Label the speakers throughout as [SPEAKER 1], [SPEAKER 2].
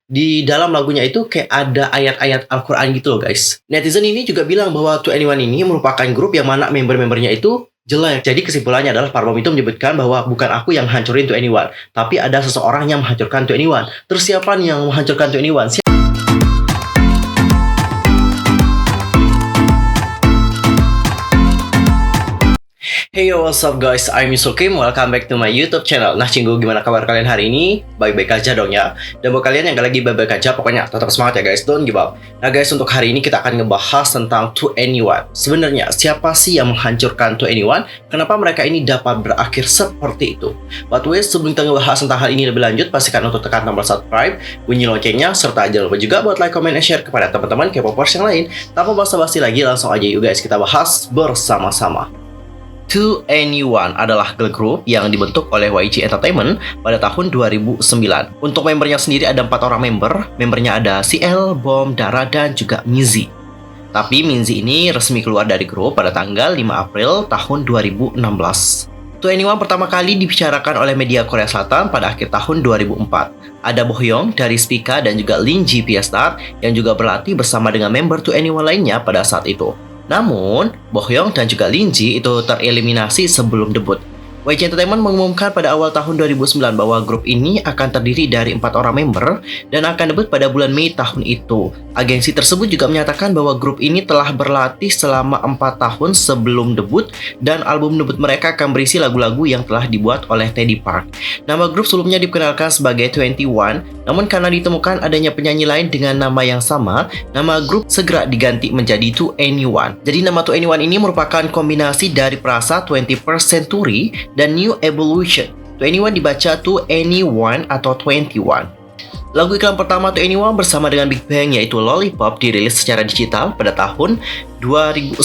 [SPEAKER 1] di dalam lagunya itu kayak ada ayat-ayat Al-Quran gitu loh guys. Netizen ini juga bilang bahwa 2NE1 ini merupakan grup yang mana member-membernya itu jelek. Jadi kesimpulannya adalah Parfum itu menyebutkan bahwa bukan aku yang hancurin 2NE1, tapi ada seseorang yang menghancurkan 2NE1. Terus siapa nih yang menghancurkan 2NE1? Hey yo, what's up guys, I'm Yusuf Kim, welcome back to my YouTube channel. Nah cinggu, gimana kabar kalian hari ini? Baik-baik aja dong ya. Dan buat kalian yang gak lagi baik-baik aja, pokoknya tetap semangat ya guys, don't give up. Nah guys, untuk hari ini kita akan ngebahas tentang 2NE1. Sebenarnya siapa sih yang menghancurkan 2NE1? Kenapa mereka ini dapat berakhir seperti itu? But wait, sebelum kita ngebahas tentang hal ini lebih lanjut, pastikan untuk tekan tombol subscribe, bunyi loncengnya, serta jangan lupa juga buat like, comment, and share kepada teman-teman K-popers yang lain. Tanpa basa-basi lagi, langsung aja yuk guys, kita bahas bersama-sama. 2NE1 adalah girl group yang dibentuk oleh YG Entertainment pada tahun 2009. Untuk membernya sendiri ada 4 orang member. Membernya ada CL, Bom, Dara, dan juga Minzy. Tapi Minzy ini resmi keluar dari grup pada tanggal 5 April tahun 2016. 2NE1 pertama kali dibicarakan oleh media Korea Selatan pada akhir tahun 2004. Ada Bohyung dari Spica dan juga Ling Ji Star yang juga berlatih bersama dengan member 2NE1 lainnya pada saat itu. Namun, Bohyung dan juga Ling Ji itu tereliminasi sebelum debut. YG Entertainment mengumumkan pada awal tahun 2009 bahwa grup ini akan terdiri dari 4 orang member dan akan debut pada bulan Mei tahun itu. Agensi tersebut juga menyatakan bahwa grup ini telah berlatih selama 4 tahun sebelum debut dan album debut mereka akan berisi lagu-lagu yang telah dibuat oleh Teddy Park. Nama grup sebelumnya dikenalkan sebagai 2NE1, namun karena ditemukan adanya penyanyi lain dengan nama yang sama, nama grup segera diganti menjadi 2NE1. Jadi nama 2NE1 ini merupakan kombinasi dari frasa 21st Century dan New Evolution. 2NE1 dibaca 2NE1 atau 21. Lagu iklan pertama 2NE1 bersama dengan Big Bang yaitu Lollipop dirilis secara digital pada tahun 2009.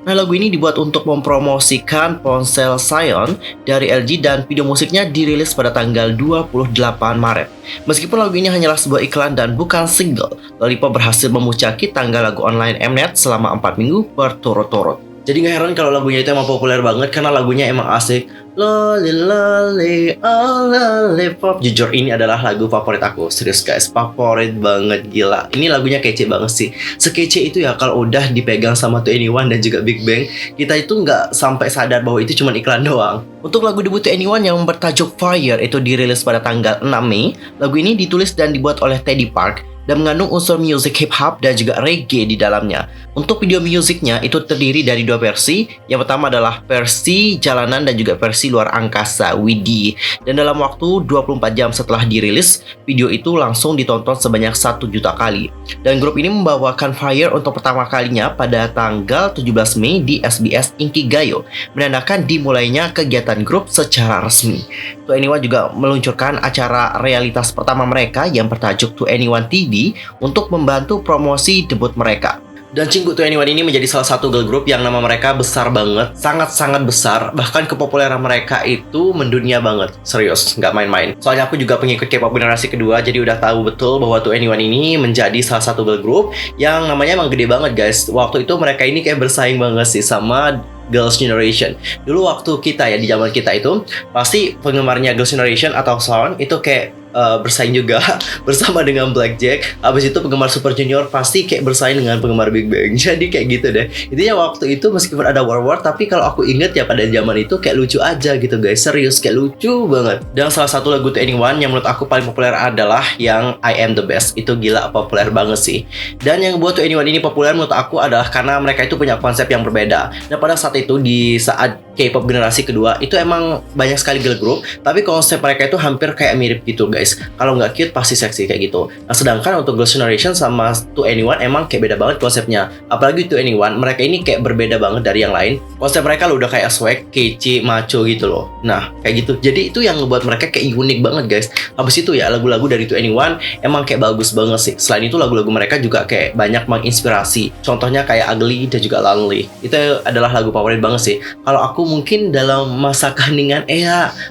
[SPEAKER 1] Nah, lagu ini dibuat untuk mempromosikan ponsel Xiaomi dari LG dan video musiknya dirilis pada tanggal 28 Maret. Meskipun lagu ini hanyalah sebuah iklan dan bukan single, Lollipop berhasil memuncaki tanggal lagu online Mnet selama 4 minggu berturut-turut. Jadi gak heran kalau lagunya itu emang populer banget karena lagunya emang asik. Lolly lolly oh lollipop. Jujur ini adalah lagu favorit aku. Serius guys, favorit banget, gila. Ini lagunya kece banget sih. Sekece itu ya kalau udah dipegang sama 2NE1 dan juga Big Bang, kita itu nggak sampai sadar bahwa itu cuma iklan doang. Untuk lagu debut 2NE1 yang bertajuk Fire itu dirilis pada tanggal 6 Mei. Lagu ini ditulis dan dibuat oleh Teddy Park dan mengandung unsur musik hip hop dan juga reggae di dalamnya. Untuk video musiknya itu terdiri dari 2 versi. Yang pertama adalah versi jalanan dan juga versi luar angkasa (WD). Dan dalam waktu 24 jam setelah dirilis, video itu langsung ditonton sebanyak 1 juta kali. Dan grup ini membawakan Fire untuk pertama kalinya pada tanggal 17 Mei di SBS Inkigayo, menandakan dimulainya kegiatan grup secara resmi. 2NE1 juga meluncurkan acara realitas pertama mereka yang bertajuk 2NE1 TV untuk membantu promosi debut mereka. Dan cinggu 2NE1 ini menjadi salah satu girl group yang nama mereka besar banget, sangat-sangat besar. Bahkan kepopuleran mereka itu mendunia banget, serius, nggak main-main. Soalnya aku juga pengikut K-pop generasi kedua, jadi udah tahu betul bahwa 2NE1 ini menjadi salah satu girl group yang namanya emang gede banget guys. Waktu itu mereka ini kayak bersaing banget sih sama Girls' Generation. Dulu waktu kita ya, di zaman kita itu, pasti penggemarnya Girls' Generation atau Sound itu kayak bersaing juga bersama dengan Blackjack. Habis itu penggemar Super Junior pasti kayak bersaing dengan penggemar Big Bang. Jadi kayak gitu deh. Intinya waktu itu meskipun ada war-war, tapi kalau aku inget ya pada zaman itu kayak lucu aja gitu guys. Serius, kayak lucu banget. Dan salah satu lagu 2NE1 yang menurut aku paling populer adalah yang I Am The Best. Itu gila populer banget sih. Dan yang buat 2NE1 ini populer menurut aku adalah karena mereka itu punya konsep yang berbeda. Dan pada saat itu, di saat K-pop generasi kedua, itu emang banyak sekali girl group, tapi konsep mereka itu hampir kayak mirip gitu guys. Kalau nggak cute pasti seksi kayak gitu. Nah, sedangkan untuk Girls' Generation sama 2NE1 emang kayak beda banget konsepnya. Apalagi 2NE1, mereka ini kayak berbeda banget dari yang lain. Konsep mereka lo udah kayak swag, kece, macho gitu loh. Nah, kayak gitu. Jadi itu yang ngebuat mereka kayak unik banget guys. Habis itu ya, lagu-lagu dari 2NE1 emang kayak bagus banget sih. Selain itu lagu-lagu mereka juga kayak banyak menginspirasi. Contohnya kayak Ugly dan juga Lonely. Itu adalah lagu favorit banget sih. Kalau aku mungkin dalam masa keheningan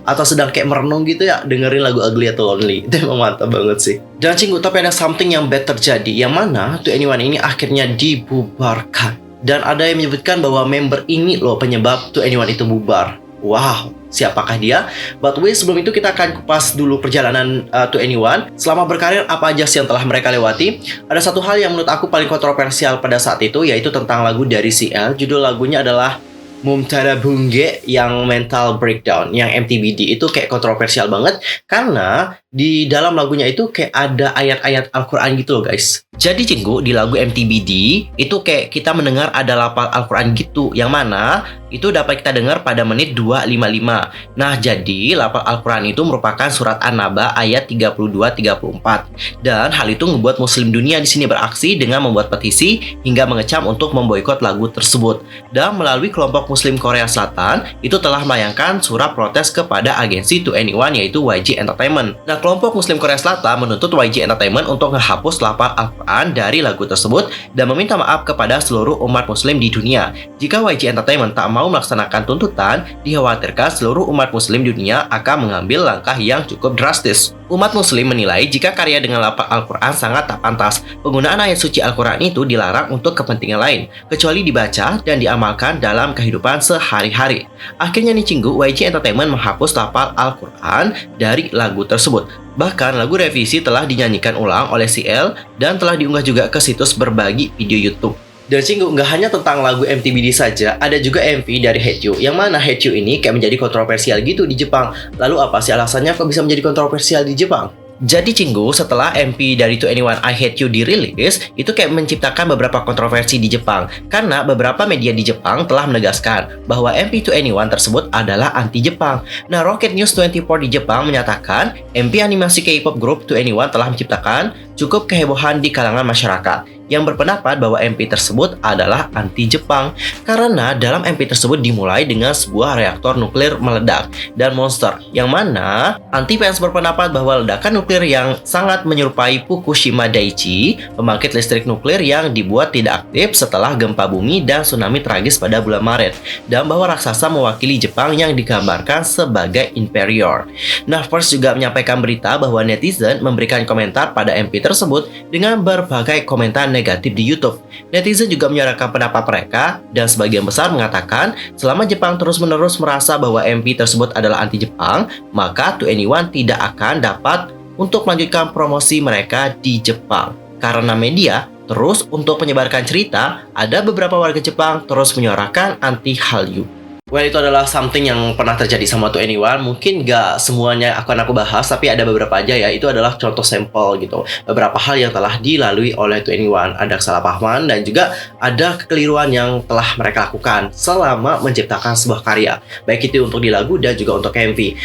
[SPEAKER 1] atau sedang kayak merenung gitu ya, dengerin lagu Ugly atau Lonely. Itu emang mantap banget sih. Dan cinggu, tapi ada something yang bad terjadi, yang mana 2NE1 ini akhirnya dibubarkan. Dan ada yang menyebutkan bahwa member ini loh penyebab 2NE1 itu bubar. Wow, siapakah dia. But sebelum itu kita akan kupas dulu perjalanan 2NE1. Selama berkarir apa aja sih yang telah mereka lewati. Ada satu hal yang menurut aku paling kontroversial pada saat itu, yaitu tentang lagu dari CL. Judul lagunya adalah Mumtada Bungge yang Mental Breakdown, yang MTBD. Itu kayak kontroversial banget karena di dalam lagunya itu kayak ada ayat-ayat Al-Quran gitu loh guys. Jadi Cinggu, di lagu MTBD itu kayak kita mendengar ada lafal Al-Quran gitu, yang mana itu dapat kita dengar pada menit 2:55. Nah, jadi lafal Al-Quran itu merupakan surat An-Naba ayat 32-34. Dan hal itu membuat muslim dunia di sini beraksi dengan membuat petisi hingga mengecam untuk memboikot lagu tersebut. Dan melalui kelompok muslim Korea Selatan itu telah melayangkan surat protes kepada agensi 2NE1 yaitu YG Entertainment. Nah, kelompok muslim Korea Selatan menuntut YG Entertainment untuk menghapus lafal Al-Quran dari lagu tersebut dan meminta maaf kepada seluruh umat muslim di dunia. Jika YG Entertainment tak mau melaksanakan tuntutan, dikhawatirkan seluruh umat muslim di dunia akan mengambil langkah yang cukup drastis. Umat muslim menilai jika karya dengan lafal Al-Quran sangat tak pantas. Penggunaan ayat suci Al-Quran itu dilarang untuk kepentingan lain, kecuali dibaca dan diamalkan dalam kehidupan sehari-hari. Akhirnya nih Cinggu, YG Entertainment menghapus lafal Al-Quran dari lagu tersebut. Bahkan lagu revisi telah dinyanyikan ulang oleh CL dan telah diunggah juga ke situs berbagi video YouTube. Dan Cinggu, nggak hanya tentang lagu MTBD saja, ada juga MV dari Hate You, yang mana Hate You ini kayak menjadi kontroversial gitu di Jepang. Lalu apa sih alasannya kok bisa menjadi kontroversial di Jepang? Jadi Cinggu, setelah MP dari 2NE1 I Hate You dirilis, itu kayak menciptakan beberapa kontroversi di Jepang. Karena beberapa media di Jepang telah menegaskan bahwa MP 2NE1 tersebut adalah anti-Jepang. Nah, Rocket News 24 di Jepang menyatakan MP animasi K-pop group 2NE1 telah menciptakan cukup kehebohan di kalangan masyarakat yang berpendapat bahwa MP tersebut adalah anti-Jepang karena dalam MP tersebut dimulai dengan sebuah reaktor nuklir meledak dan monster, yang mana anti-fans berpendapat bahwa ledakan nuklir yang sangat menyerupai Fukushima Daiichi, pembangkit listrik nuklir yang dibuat tidak aktif setelah gempa bumi dan tsunami tragis pada bulan Maret, dan bahwa raksasa mewakili Jepang yang digambarkan sebagai inferior. Nah, First juga menyampaikan berita bahwa netizen memberikan komentar pada MP tersebut dengan berbagai komentar negatif di YouTube. Netizen juga menyuarakan pendapat mereka dan sebagian besar mengatakan selama Jepang terus-menerus merasa bahwa MP tersebut adalah anti-Jepang, maka 2NE1 tidak akan dapat untuk melanjutkan promosi mereka di Jepang. Karena media terus untuk menyebarkan cerita, ada beberapa warga Jepang terus menyuarakan anti Hallyu. Well, itu adalah something yang pernah terjadi sama 2NE1. Mungkin gak semuanya akan aku bahas, tapi ada beberapa aja ya. Itu adalah contoh sampel gitu. Beberapa hal yang telah dilalui oleh 2NE1. Ada kesalahpahaman dan juga ada kekeliruan yang telah mereka lakukan selama menciptakan sebuah karya. Baik itu untuk di lagu dan juga untuk MV.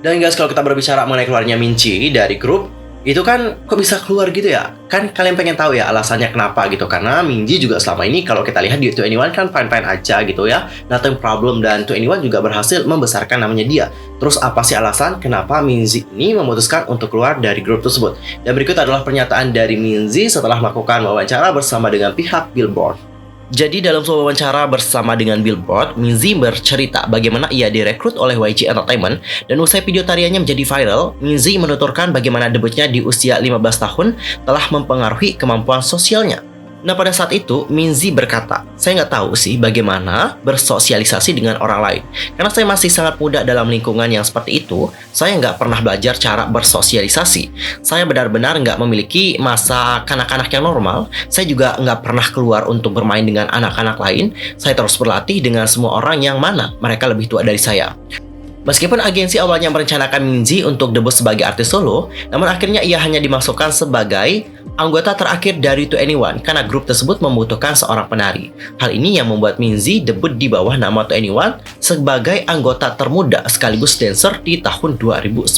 [SPEAKER 1] Dan guys, kalau kita berbicara mengenai keluarnya Minzy dari grup, itu kan kok bisa keluar gitu ya? Kan kalian pengen tahu ya alasannya kenapa gitu. Karena Minzy juga selama ini kalau kita lihat di 2NE1 kan fine-fine aja gitu ya, nothing problem, dan 2NE1 juga berhasil membesarkan namanya dia. Terus apa sih alasan kenapa Minzy ini memutuskan untuk keluar dari grup tersebut? Dan berikut adalah pernyataan dari Minzy setelah melakukan wawancara bersama dengan pihak Billboard. Jadi dalam sebuah wawancara bersama dengan Billboard, Minzy bercerita bagaimana ia direkrut oleh YG Entertainment, dan usai video tariannya menjadi viral, Minzy menuturkan bagaimana debutnya di usia 15 tahun telah mempengaruhi kemampuan sosialnya. Nah, pada saat itu, Minzy berkata, "Saya nggak tahu sih bagaimana bersosialisasi dengan orang lain. Karena saya masih sangat muda dalam lingkungan yang seperti itu, saya nggak pernah belajar cara bersosialisasi. Saya benar-benar nggak memiliki masa kanak-kanak yang normal. Saya juga nggak pernah keluar untuk bermain dengan anak-anak lain. Saya terus berlatih dengan semua orang yang mana mereka lebih tua dari saya." Meskipun agensi awalnya merencanakan Minzy untuk debut sebagai artis solo, namun akhirnya ia hanya dimasukkan sebagai anggota terakhir dari 2NE1 karena grup tersebut membutuhkan seorang penari. Hal ini yang membuat Minzy debut di bawah nama 2NE1 sebagai anggota termuda sekaligus dancer di tahun 2009.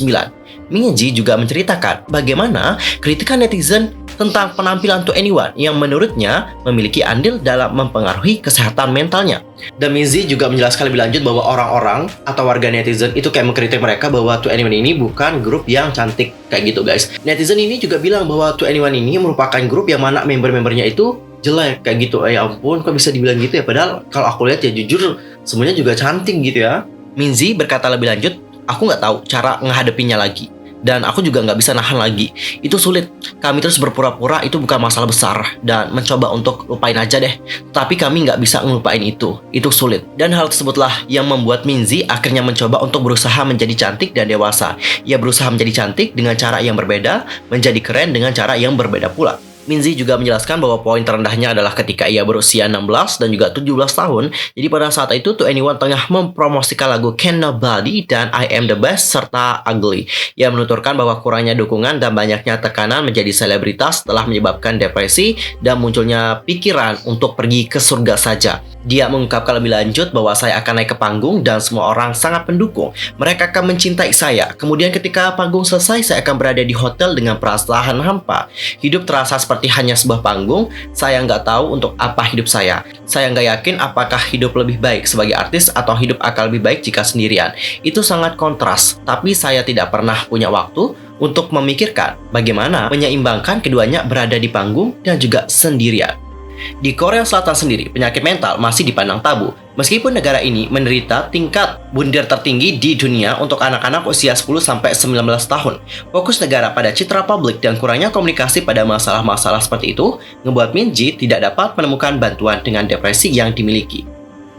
[SPEAKER 1] Minzy juga menceritakan bagaimana kritikan netizen tentang penampilan 2NE1 yang menurutnya memiliki andil dalam mempengaruhi kesehatan mentalnya. Dan Minzy juga menjelaskan lebih lanjut bahwa orang-orang atau warga netizen itu kayak mengkritik mereka bahwa 2NE1 ini bukan grup yang cantik kayak gitu guys. Netizen ini juga bilang bahwa 2NE1 ini merupakan grup yang mana member-membernya itu jelek kayak gitu. Ya ampun, kok bisa dibilang gitu ya? Padahal kalau aku lihat ya jujur semuanya juga cantik gitu ya. Minzy berkata lebih lanjut, "Aku nggak tahu cara menghadapinya lagi. Dan aku juga nggak bisa nahan lagi. Itu sulit. Kami terus berpura-pura itu bukan masalah besar dan mencoba untuk lupain aja deh. Tapi kami nggak bisa ngelupain itu. Itu sulit. Dan hal tersebutlah yang membuat Minzy akhirnya mencoba untuk berusaha menjadi cantik dan dewasa. Ia berusaha menjadi cantik dengan cara yang berbeda, menjadi keren dengan cara yang berbeda pula. Minzy juga menjelaskan bahwa poin terendahnya adalah ketika ia berusia 16 dan juga 17 tahun. Jadi pada saat itu 2NE1 tengah mempromosikan lagu Can Nobody dan I Am The Best serta Ugly. Ia menuturkan bahwa kurangnya dukungan dan banyaknya tekanan menjadi selebritas telah menyebabkan depresi dan munculnya pikiran untuk pergi ke surga saja. Dia mengungkapkan lebih lanjut bahwa saya akan naik ke panggung dan semua orang sangat mendukung. Mereka akan mencintai saya. Kemudian ketika panggung selesai, saya akan berada di hotel dengan perasaan hampa. Hidup terasa seperti hanya sebuah panggung. Saya nggak tahu untuk apa hidup saya. Saya nggak yakin apakah hidup lebih baik sebagai artis atau hidup akan lebih baik jika sendirian. Itu sangat kontras, tapi saya tidak pernah punya waktu untuk memikirkan bagaimana menyeimbangkan keduanya berada di panggung dan juga sendirian. Di Korea Selatan sendiri, penyakit mental masih dipandang tabu. Meskipun negara ini menderita tingkat bunuh tertinggi di dunia untuk anak-anak usia 10-19 tahun. Fokus negara pada citra publik dan kurangnya komunikasi pada masalah-masalah seperti itu membuat Minzy tidak dapat menemukan bantuan dengan depresi yang dimiliki.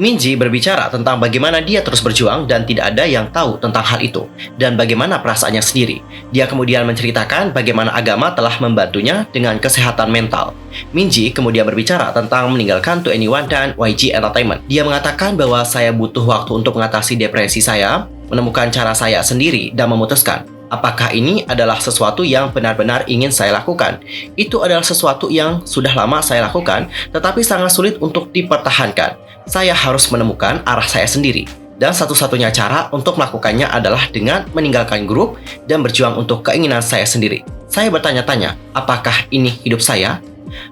[SPEAKER 1] Minzy berbicara tentang bagaimana dia terus berjuang dan tidak ada yang tahu tentang hal itu dan bagaimana perasaannya sendiri. Dia kemudian menceritakan bagaimana agama telah membantunya dengan kesehatan mental. Minzy kemudian berbicara tentang meninggalkan 2NE1 dan YG Entertainment. Dia mengatakan bahwa saya butuh waktu untuk mengatasi depresi saya, menemukan cara saya sendiri dan memutuskan apakah ini adalah sesuatu yang benar-benar ingin saya lakukan. Itu adalah sesuatu yang sudah lama saya lakukan, tetapi sangat sulit untuk dipertahankan. Saya harus menemukan arah saya sendiri. Dan satu-satunya cara untuk melakukannya adalah dengan meninggalkan grup dan berjuang untuk keinginan saya sendiri. Saya bertanya-tanya, apakah ini hidup saya?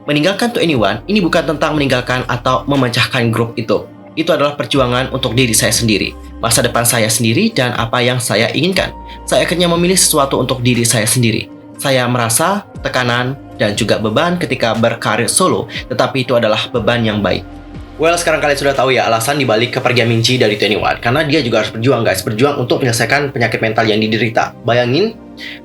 [SPEAKER 1] Meninggalkan 2NE1 ini bukan tentang meninggalkan atau memecahkan grup itu. Itu adalah perjuangan untuk diri saya sendiri, masa depan saya sendiri, dan apa yang saya inginkan. Saya akhirnya memilih sesuatu untuk diri saya sendiri. Saya merasa tekanan dan juga beban ketika berkarir solo, tetapi itu adalah beban yang baik. Well, sekarang kalian sudah tahu ya alasan dibalik kepergian Minzy dari 2NE1. Karena dia juga harus berjuang guys, berjuang untuk menyelesaikan penyakit mental yang diderita. Bayangin,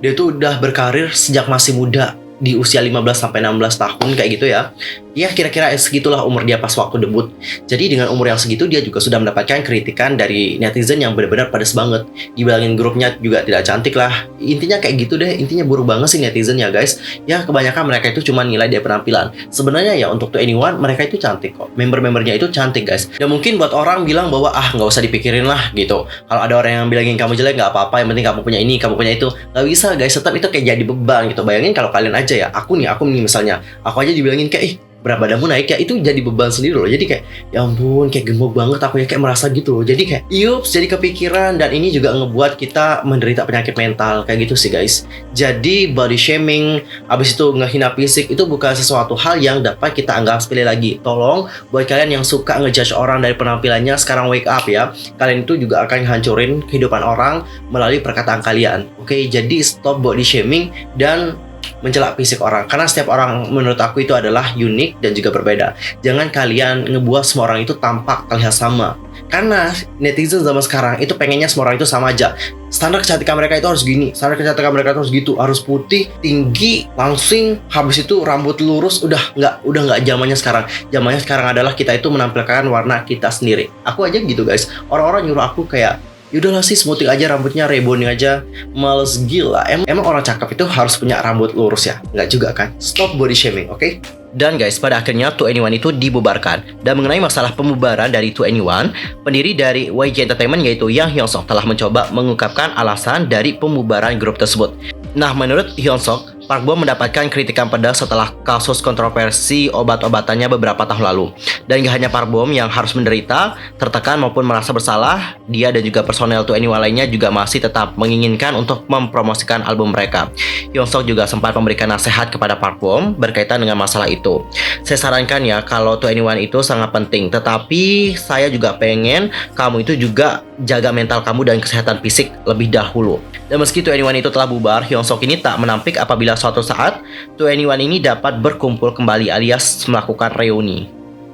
[SPEAKER 1] dia tuh udah berkarir sejak masih muda, di usia 15-16 tahun kayak gitu ya. Ya kira-kira segitulah umur dia pas waktu debut. Jadi dengan umur yang segitu dia juga sudah mendapatkan kritikan dari netizen yang benar-benar pedas banget. Dibilangin grupnya juga tidak cantik lah. Intinya kayak gitu deh, intinya buruk banget sih netizen ya guys. Ya kebanyakan mereka itu cuma nilai dia penampilan. Sebenarnya ya untuk 2NE1 mereka itu cantik kok. Member-membernya itu cantik guys. Dan mungkin buat orang bilang bahwa nggak usah dipikirin lah gitu. Kalau ada orang yang bilangin kamu jelek nggak apa-apa, yang penting kamu punya ini, kamu punya itu. Nggak bisa guys, tetap itu kayak jadi beban gitu. Bayangin kalau kalian aja ya, aku nih misalnya, aku aja dibilangin kayak berat badanmu naik ya, itu jadi beban sendiri loh. Jadi kayak ya ampun, kayak gemuk banget aku ya, kayak merasa gitu loh. Jadi kayak yups, jadi kepikiran. Dan ini juga ngebuat kita menderita penyakit mental kayak gitu sih guys. Jadi body shaming, abis itu ngehina fisik, itu bukan sesuatu hal yang dapat kita anggap sepele lagi. Tolong buat kalian yang suka ngejudge orang dari penampilannya, sekarang wake up ya. Kalian itu juga akan hancurin kehidupan orang melalui perkataan kalian. Oke, jadi stop body shaming dan mencela fisik orang, karena setiap orang menurut aku itu adalah unik dan juga berbeda. Jangan kalian ngebuat semua orang itu tampak terlihat sama, karena netizen zaman sekarang itu pengennya semua orang itu sama aja. Standar kecantikan mereka itu harus gini, standar kecantikan mereka itu harus gitu, harus putih, tinggi, langsing, habis itu rambut lurus. Udah nggak zamannya sekarang. Zamannya sekarang adalah kita itu menampilkan warna kita sendiri. Aku aja gitu guys, orang-orang nyuruh aku kayak yaudahlah sih, smoothing aja rambutnya, rebonding aja. Males gila. Emang orang cakep itu harus punya rambut lurus ya? Nggak juga kan? Stop body shaming, oke? Dan guys, pada akhirnya 2NE1 itu dibubarkan. Dan mengenai masalah pembubaran dari 2NE1, pendiri dari YG Entertainment yaitu Yang Hyunsuk telah mencoba mengungkapkan alasan dari pembubaran grup tersebut. Nah, menurut Hyunsuk, Park Bo mendapatkan kritikan pedas setelah kasus kontroversi obat-obatannya beberapa tahun lalu. Dan gak hanya Park Bo yang harus menderita, tertekan maupun merasa bersalah, dia dan juga personel 2NE1 lainnya juga masih tetap menginginkan untuk mempromosikan album mereka. Hyunsuk juga sempat memberikan nasihat kepada Park Bo berkaitan dengan masalah itu. Saya sarankan ya, kalau 2NE1 itu sangat penting, tetapi saya juga pengen kamu itu juga jaga mental kamu dan kesehatan fisik lebih dahulu. Dan meski 2NE1 itu telah bubar, Hyunsuk ini tak menampik apabila suatu saat 2NE1 ini dapat berkumpul kembali alias melakukan reuni.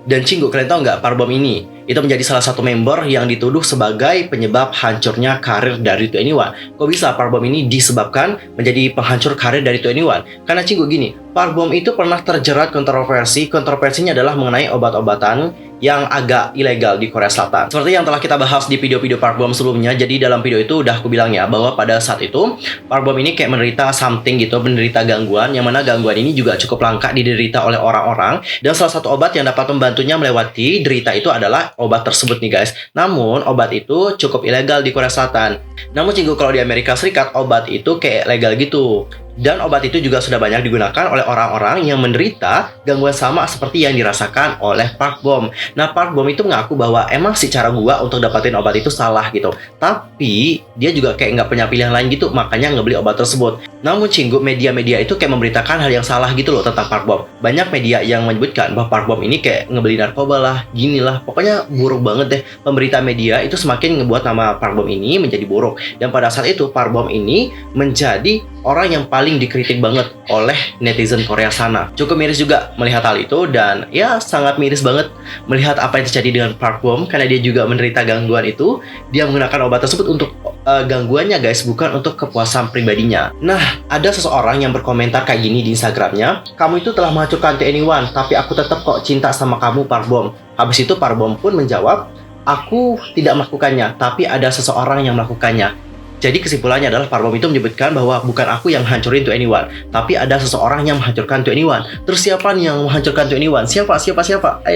[SPEAKER 1] Dan Cinggu, kalian tahu nggak Park Bom ini? Itu menjadi salah satu member yang dituduh sebagai penyebab hancurnya karir dari 2NE1. Kok bisa Park Bom ini disebabkan menjadi penghancur karir dari 2NE1? Karena Cinggu gini, Park Bom itu pernah terjerat kontroversi. Kontroversinya adalah mengenai obat-obatan yang agak ilegal di Korea Selatan. Seperti yang telah kita bahas di video-video Park Bom sebelumnya. Jadi dalam video itu udah aku bilang ya, bahwa pada saat itu Park Bom ini kayak menderita something gitu, menderita gangguan, yang mana gangguan ini juga cukup langka diderita oleh orang-orang. Dan salah satu obat yang dapat membantunya melewati derita itu adalah obat tersebut nih guys. Namun obat itu cukup ilegal di Korea Selatan. Namun Cinggu, kalau di Amerika Serikat obat itu kayak legal gitu. Dan obat itu juga sudah banyak digunakan oleh orang-orang yang menderita gangguan sama seperti yang dirasakan oleh Park Bom. Nah, Park Bom itu mengaku bahwa emang sih cara gua untuk dapatin obat itu salah gitu. Tapi dia juga kayak nggak punya pilihan lain gitu, makanya ngebeli obat tersebut. Namun Cinggu, media-media itu kayak memberitakan hal yang salah gitu loh tentang Park Bom. Banyak media yang menyebutkan bahwa Park Bom ini kayak ngebeli narkoba lah, gini lah. Pokoknya buruk banget deh. Pemberita media itu semakin ngebuat nama Park Bom ini menjadi buruk. Dan pada saat itu Park Bom ini menjadi orang yang paling dikritik banget oleh netizen Korea sana. Cukup miris juga melihat hal itu, dan ya sangat miris banget melihat apa yang terjadi dengan Park Bom karena dia juga menderita gangguan itu. Dia menggunakan obat tersebut untuk gangguannya guys, bukan untuk kepuasan pribadinya. Nah, ada seseorang yang berkomentar kayak gini di Instagramnya, "Kamu itu telah menghancurkan 2NE1, tapi aku tetap kok cinta sama kamu Park Bom." Habis itu Park Bom pun menjawab, "Aku tidak melakukannya, tapi ada seseorang yang melakukannya." Jadi kesimpulannya adalah Park Bom itu menyebutkan bahwa bukan aku yang hancurin 2NE1, tapi ada seseorang yang menghancurkan 2NE1. Terus siapa nih yang menghancurkan 2NE1? Siapa?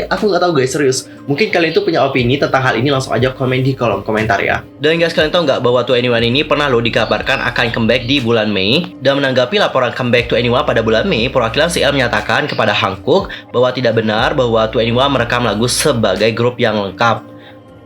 [SPEAKER 1] Aku nggak tahu guys, serius. Mungkin kalian itu punya opini tentang hal ini, langsung aja komen di kolom komentar ya. Dan guys, kalian tahu nggak bahwa 2NE1 ini pernah loh dikabarkan akan comeback di bulan Mei. Dan menanggapi laporan comeback 2NE1 pada bulan Mei, perwakilan CL menyatakan kepada Hankook bahwa tidak benar bahwa 2NE1 merekam lagu sebagai grup yang lengkap.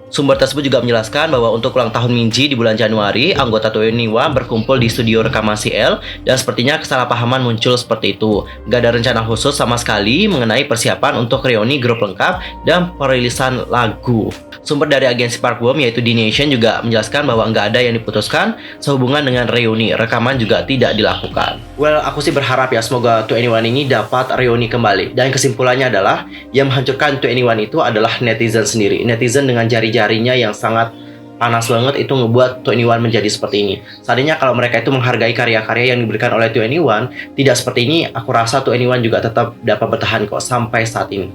[SPEAKER 1] Sumber tersebut juga menjelaskan bahwa untuk ulang tahun Minji di bulan Januari, anggota 2NE1 berkumpul di studio rekaman CL, dan sepertinya kesalahpahaman muncul seperti itu. Gak ada rencana khusus sama sekali mengenai persiapan untuk reuni grup lengkap dan perilisan lagu. Sumber dari agensi Park Bom yaitu D Nation juga menjelaskan bahwa nggak ada yang diputuskan sehubungan dengan reuni, rekaman juga tidak dilakukan. Well, aku sih berharap ya semoga 2NE1 ini dapat reuni kembali. Dan kesimpulannya adalah yang menghancurkan 2NE1 itu adalah netizen sendiri. Netizen dengan jari-jarinya yang sangat panas banget itu ngebuat 2NE1 menjadi seperti ini. Seandainya kalau mereka itu menghargai karya-karya yang diberikan oleh 2NE1 tidak seperti ini, aku rasa 2NE1 juga tetap dapat bertahan kok sampai saat ini.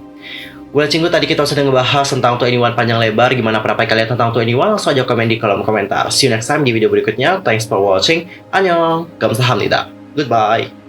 [SPEAKER 1] Well Cinggu, tadi kita sudah ngebahas tentang 2NE1 panjang lebar. Gimana pendapat kalian tentang 2NE1? Langsung aja komen di kolom komentar. See you next time di video berikutnya. Thanks for watching. Annyeong. Kamsahamnida. Goodbye.